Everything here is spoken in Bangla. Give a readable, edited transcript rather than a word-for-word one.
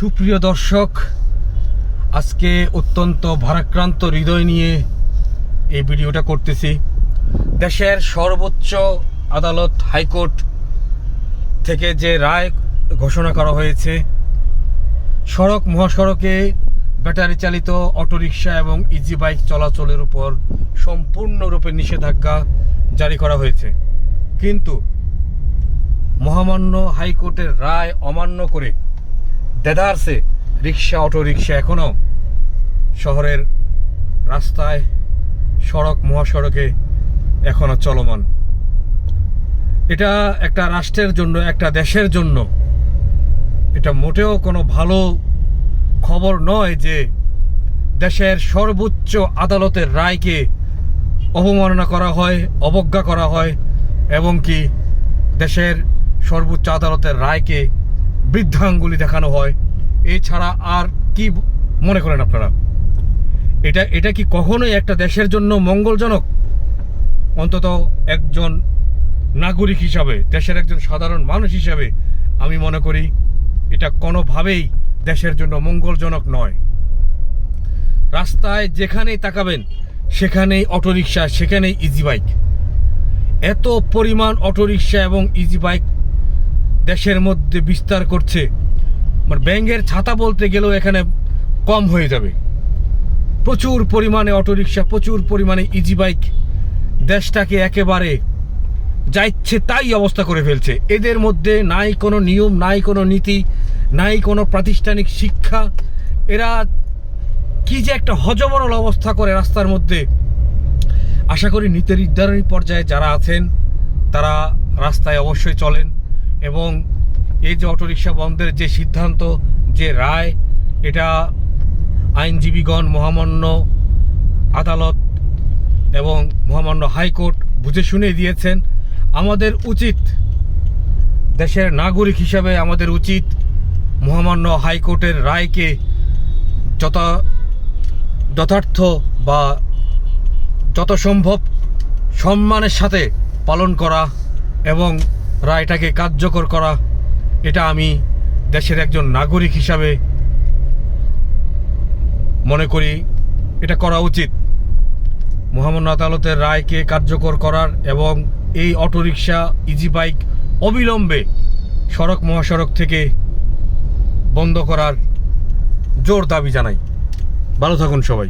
সুপ্রিয় দর্শক, আজকে অত্যন্ত ভারাক্রান্ত হৃদয় নিয়ে এই ভিডিওটা করতেছি। দেশের সর্বোচ্চ আদালত হাইকোর্ট থেকে যে রায় ঘোষণা করা হয়েছে, সড়ক মহাসড়কে ব্যাটারি চালিত অটোরিকশা এবং ইজি বাইক চলাচলের উপর সম্পূর্ণরূপে নিষেধাজ্ঞা জারি করা হয়েছে। কিন্তু মহামান্য হাইকোর্টের রায় অমান্য করে দেদারসে রিক্সা অটোরিকশা এখনও শহরের রাস্তায়, সড়ক মহাসড়কে এখনও চলমান। এটা একটা রাষ্ট্রের জন্য, একটা দেশের জন্য এটা মোটেও কোনো ভালো খবর নয় যে দেশের সর্বোচ্চ আদালতের রায়কে অবমাননা করা হয়, অবজ্ঞা করা হয়, এবং কি দেশের সর্বোচ্চ আদালতের রায়কে বৃদ্ধাঙ্গুলি দেখানো হয়। এছাড়া আর কি মনে করেন আপনারা? এটা কি কখনোই একটা দেশের জন্য মঙ্গলজনক? অন্তত একজন নাগরিক হিসাবে, দেশের একজন সাধারণ মানুষ হিসাবে আমি মনে করি এটা কোনোভাবেই দেশের জন্য মঙ্গলজনক নয়। রাস্তায় যেখানেই তাকাবেন সেখানেই অটোরিকশা, সেখানেই ইজি বাইক। এত পরিমাণ অটোরিকশা এবং ইজি বাইক দেশের মধ্যে বিস্তার করছে, মানে ব্যাঙের ছাতা বলতে গেলেও এখানে কম হয়ে যাবে। প্রচুর পরিমাণে অটোরিকশা, প্রচুর পরিমাণে ইজি বাইক দেশটাকে একেবারে যা ইচ্ছে তাই অবস্থা করে ফেলছে। এদের মধ্যে নাই কোনো নিয়ম, নাই কোনো নীতি, নাই কোনো প্রাতিষ্ঠানিক শিক্ষা। এরা কি যে একটা হযবরল অবস্থা করে রাস্তার মধ্যে। আশা করি নীতি নির্ধারণী পর্যায়ে যারা আছেন তারা রাস্তায় অবশ্যই চলেন, এবং এই যে অটোরিকশা বন্ধের যে সিদ্ধান্ত, যে রায়, এটা আইনজীবীগণ, মহামান্য আদালত এবং মহামান্য হাইকোর্ট বুঝে শুনে দিয়েছেন। আমাদের উচিত, দেশের নাগরিক হিসাবে আমাদের উচিত মহামান্য হাইকোর্টের রায়কে যথার্থ বা যত সম্ভব সম্মানের সাথে পালন করা এবং রায়টাকে কার্যকর করা। এটা আমি দেশের একজন নাগরিক হিসাবে মনে করি এটা করা উচিত। মহামান্য আদালতের রায়কে কার্যকর করার এবং এই অটোরিকশা, ইজি বাইক অবিলম্বে সড়ক মহাসড়ক থেকে বন্ধ করার জোর দাবি জানাই। ভালো থাকুন সবাই।